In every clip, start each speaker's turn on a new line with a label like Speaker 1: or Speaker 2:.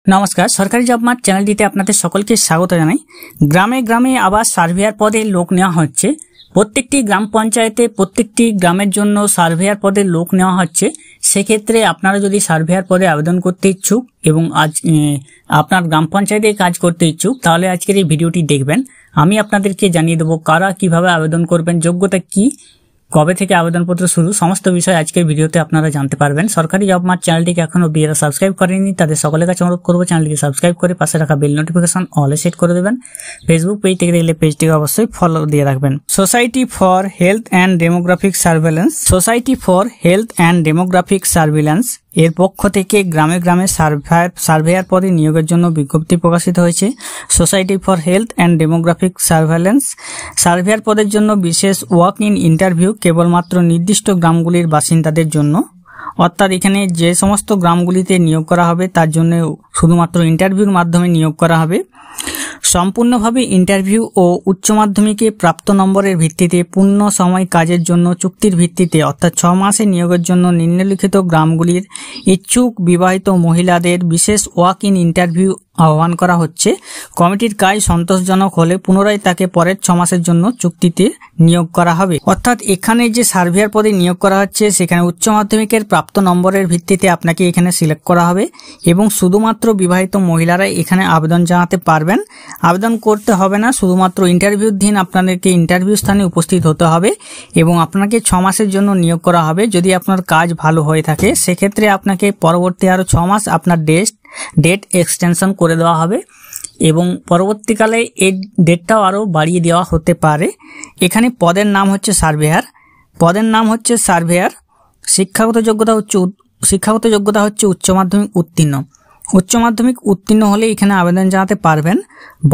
Speaker 1: नमस्कार सरकारी जब मार्ट चैनलটিতে আপনাদের সকলকে স্বাগত জানাই। গ্রামে গ্রামে আবার সার্ভেয়ার পদে লোক নেওয়া হচ্ছে। প্রত্যেকটি গ্রাম পঞ্চায়েতে প্রত্যেকটি গ্রামের জন্য সার্ভেয়ার পদে লোক নেওয়া হচ্ছে। সেক্ষেত্রে আপনারা যদি সার্ভেয়ার পদে আবেদন করতে ইচ্ছুক এবং আজ আপনার গ্রাম পঞ্চায়েতে কাজ করতে ইচ্ছুক তাহলে আজকের এই ভিডিওটি দেখবেন। আমি আপনাদেরকে জানিয়ে দেব কারা কিভাবে আবেদন করবেন, যোগ্যতা কি, কবে থেকে আবেদনপত্র শুরু, সমস্ত বিষয় আজকের ভিডিওতে আপনারা জানতে পারবেন। সরকারি জব মার্ট চ্যানেলটিকে এখনো যারা সাবস্ক্রাইব করেনি তাদের সকলের কাছে অনুরোধ করবো চ্যানেলটিকে সাবস্ক্রাইব করে পাশে রাখা বেল নোটিফিকেশন অলে সেট করে দেবেন। ফেসবুক পেজ থেকে দেখলে পেজটিকে অবশ্যই ফলো দিয়ে রাখবেন। Society for health and demographic surveillance, society for health and demographic surveillance এর পক্ষ থেকে গ্রামে গ্রামে সার্ভেয়ার পদে নিয়োগের জন্য বিজ্ঞপ্তি প্রকাশিত হয়েছে। Society for health and demographic surveillance surveyor পদের জন্য বিশেষ ওয়াক ইন ইন্টারভিউ কেবলমাত্র নির্দিষ্ট গ্রামগুলির বাসিন্দাদের জন্য, অর্থাৎ এখানে যে সমস্ত গ্রামগুলিতে নিয়োগ করা হবে তার জন্য শুধুমাত্র ইন্টারভিউর মাধ্যমে নিয়োগ করা হবে। সম্পূর্ণভাবে ইন্টারভিউ ও উচ্চ মাধ্যমিকে প্রাপ্ত নম্বরের ভিত্তিতে পূর্ণ সময় কাজের জন্য চুক্তির ভিত্তিতে অর্থাৎ 6 মাসে নিয়োগের জন্য নিম্নলিখিত গ্রামগুলির ইচ্ছুক বিবাহিত মহিলাদের বিশেষ ওয়াক ইন ইন্টারভিউ আহ্বান করা হচ্ছে। কমিটির কাজ সন্তোষজনক হলে পুনরায় তাকে পরের 6 মাসের জন্য চুক্তিতে নিয়োগ করা হবে। অর্থাৎ এখানে যে সার্ভেয়ার পদে নিয়োগ করা হচ্ছে সেখানে উচ্চ মাধ্যমিকের প্রাপ্ত নম্বরের ভিত্তিতে আপনাকে এখানে সিলেক্ট করা হবে এবং শুধুমাত্র বিবাহিত মহিলারাই এখানে আবেদন জানাতে পারবেন। আবেদন করতে হবে না, শুধুমাত্র ইন্টারভিউর দিন আপনাদেরকে ইন্টারভিউ স্থানে উপস্থিত হতে হবে এবং আপনাকে 6 মাসের জন্য নিয়োগ করা হবে। যদি আপনার কাজ ভালো হয়ে থাকে সেক্ষেত্রে আপনাকে পরবর্তী আরো 6 মাস আপনার ডেট এক্সটেনশন করে দেওয়া হবে এবং পরবর্তীকালে এই ডেটটাও আরো বাড়িয়ে দেওয়া হতে পারে। এখানে পদের নাম হচ্ছে সার্ভেয়ার। শিক্ষাগত যোগ্যতা হচ্ছে উচ্চ মাধ্যমিক উত্তীর্ণ। উচ্চ মাধ্যমিক উত্তীর্ণ হলে এখানে আবেদন জানাতে পারবেন।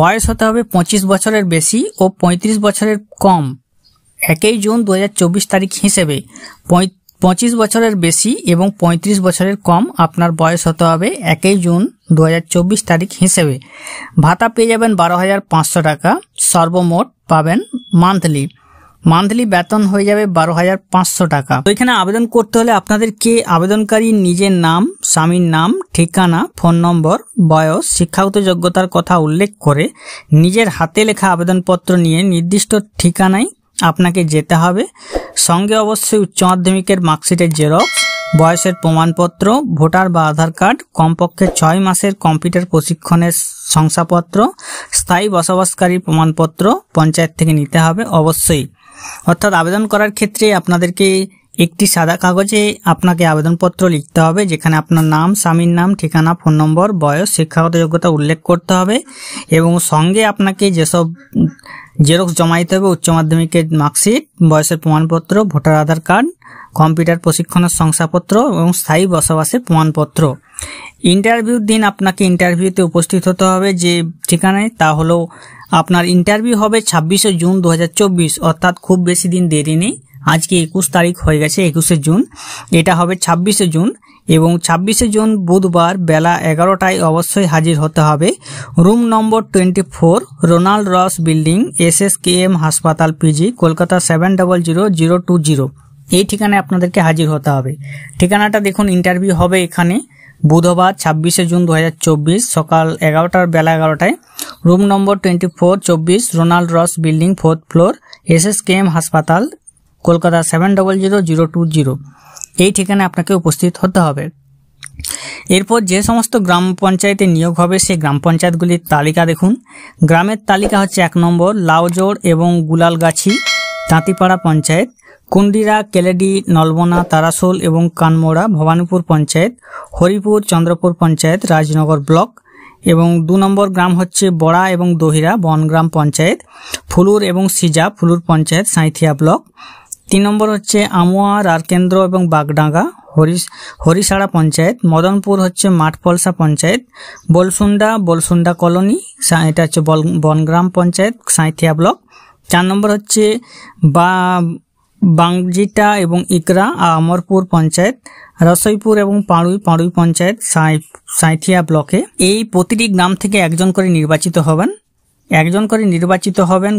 Speaker 1: বয়স হতে হবে 25 বছরের বেশি ও 35 বছরের কম। 1 জুন 2024 তারিখ হিসেবে 25 বছরের বেশি এবং 35 বছরের কম আপনার বয়স হতে হবে 1 জুন 2024 তারিখ হিসেবে। ভাতা পেয়ে যাবেন 12,500 টাকা। সর্বমোট পাবেন মান্থলি বেতন হয়ে যাবে 12,500 টাকা। তো এখানে আবেদন করতে হলে আপনাদেরকে আবেদনকারী নিজের নাম, স্বামীর নাম, ঠিকানা, ফোন নম্বর, বয়স, শিক্ষাগত যোগ্যতার কথা উল্লেখ করে নিজের হাতে লেখা আবেদনপত্র নিয়ে নির্দিষ্ট ঠিকানায় আপনাকে যেতে হবে। সঙ্গে অবশ্যই উচ্চ মাধ্যমিকের মার্কশিটের জেরক্স, বয়সের প্রমাণপত্র, ভোটার বা আধার কার্ড, কমপক্ষে 6 মাসের কম্পিউটার প্রশিক্ষণের শংসাপত্র, স্থায়ী বসবাসকারী প্রমাণপত্র পঞ্চায়েত থেকে নিতে হবে অবশ্যই। অর্থাৎ আবেদন করার ক্ষেত্রে আপনাদেরকে একটি সাদা কাগজে আপনাকে আবেদনপত্র লিখতে হবে যেখানে আপনার নাম, স্বামীর নাম, ঠিকানা, ফোন নম্বর, বয়স, শিক্ষাগত যোগ্যতা উল্লেখ করতে হবে এবং সঙ্গে আপনাকে যেসব জেরক্স জমা দিতে হবে উচ্চ মাধ্যমিকের মার্কশিট, বয়সের প্রমাণপত্র, ভোটার আধার কার্ড, কম্পিউটার প্রশিক্ষণের শংসাপত্র এবং স্থায়ী বসবাসের প্রমাণপত্র। ইন্টারভিউর দিন আপনাকে ইন্টারভিউতে উপস্থিত হতে হবে যে ঠিকানায়, তা হলো আপনার ইন্টারভিউ হবে 26 জুন 2024, অর্থাৎ খুব বেশি দিন দেরি নেই। আজকে 21 তারিখ হয়ে গেছে, 21 জুন, এটা হবে 26 জুন এবং 26 জুন বুধবার বেলা 11টায় অবশ্যই হাজির হতে হবে। Room number 24, Ronald Ross building, SSKM হাসপাতাল PG, কলকাতা 700020। এই ঠিকানায় আপনাদেরকে হাজির হতে হবে। ঠিকানাটা দেখুন, ইন্টারভিউ হবে এখানে বুধবার 26 জুন 2024 সকাল 11টার বেলা 11টায়। Room number 24, 24, Ronald Ross building, 4th floor, SSKM হাসপাতাল, কলকাতা 700020। এই ঠিকানায় আপনাকে উপস্থিত হতে হবে। এরপর যে সমস্ত গ্রাম পঞ্চায়েতে নিয়োগ হবে সেই গ্রাম পঞ্চায়েতগুলির তালিকা দেখুন। গ্রামের তালিকা হচ্ছে 1 নম্বর লাউজোড় এবং গুলালগাছি তাঁতিপাড়া পঞ্চায়েত, কুন্ডিরা, কেলেডি, নলবনা, তারাসোল এবং কানমোড়া ভবানীপুর পঞ্চায়েত, হরিপুর, চন্দ্রপুর পঞ্চায়েত, রাজনগর ব্লক এবং 2 নম্বর গ্রাম হচ্ছে বড়া এবং দহিরা বনগ্রাম পঞ্চায়েত, ফুলুর এবং সিজা ফুলুর পঞ্চায়েত, সাঁইথিয়া ব্লক। 3 নম্বর হচ্ছে আমুয়া, রারকেন্দ্র এবং বাগডাঙ্গা হরিসাড়া পঞ্চায়েত, মদনপুর হচ্ছে মাঠপলসা পঞ্চায়েত, বলসুন্ডা কলোনি, এটা হচ্ছে বনগ্রাম পঞ্চায়েত, সাঁইথিয়া ব্লক। 4 নম্বর হচ্ছে বাংজিটা এবং ইকরা আমরপুর পঞ্চায়েত, রসইপুর এবং পাড়ুই পঞ্চায়েত, সাঁইথিয়া ব্লকে। এই প্রতিটি গ্রাম থেকে একজন করে নির্বাচিত হবেন।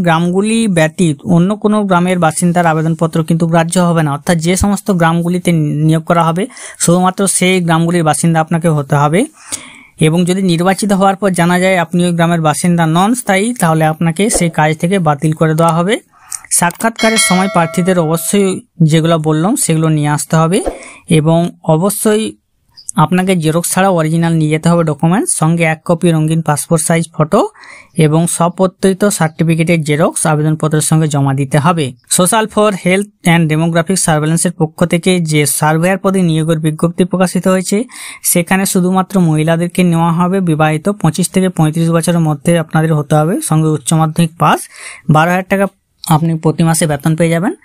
Speaker 1: গ্রামগুলি ব্যতীত অন্য কোনো গ্রামের বাসিন্দার আবেদনপত্র কিন্তু গ্রাহ্য হবে না। অর্থাৎ যে সমস্ত গ্রামগুলিতে নিয়োগ করা হবে শুধুমাত্র সেই গ্রামগুলির বাসিন্দা আপনাকে হতে হবে। এবং যদি নির্বাচিত হওয়ার পর জানা যায় আপনি ওই গ্রামের বাসিন্দা নন স্থায়ী, তাহলে আপনাকে সেই কাজ থেকে বাতিল করে দেওয়া হবে। সাক্ষাৎকারের সময় প্রার্থীদের অবশ্যই যেগুলো বললাম সেগুলো নিয়ে আসতে হবে এবং অবশ্যই আপনাকে জেরক্স ছাড়া অরিজিনাল নিয়ে যেতে হবে ডকুমেন্টস, সঙ্গে 1 কপি রঙিন পাসপোর্ট সাইজ ফটো এবং স্বপ্রত্যয়িত সার্টিফিকেটের জেরক্স আবেদনপত্রের সঙ্গে জমা দিতে হবে। Social for health and demographic সার্ভেলেন্সের পক্ষ থেকে যে সার্ভেয়ার পদে নিয়োগের বিজ্ঞপ্তি প্রকাশিত হয়েছে সেখানে শুধুমাত্র মহিলাদেরকে নেওয়া হবে। বিবাহিত 25 থেকে 35 বছরের মধ্যে আপনাদের হতে হবে, সঙ্গে উচ্চ মাধ্যমিক পাস। 12,000 টাকা আপনি প্রতি মাসে বেতন পেয়ে যাবেন।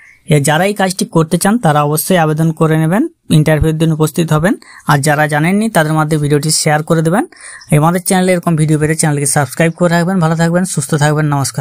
Speaker 1: যারা এই কাজটি করতে চান তারা অবশ্যই আবেদন করে নেবেন, ইন্টারভিউর দিন উপস্থিত হবেন। আর যারা জানেননি তাদের মধ্যে ভিডিওটি শেয়ার করে দেবেন। আমাদের চ্যানেলে এরকম ভিডিও পেতে চ্যানেলকে সাবস্ক্রাইব করে রাখবেন। ভালো থাকবেন, সুস্থ থাকবেন, নমস্কার।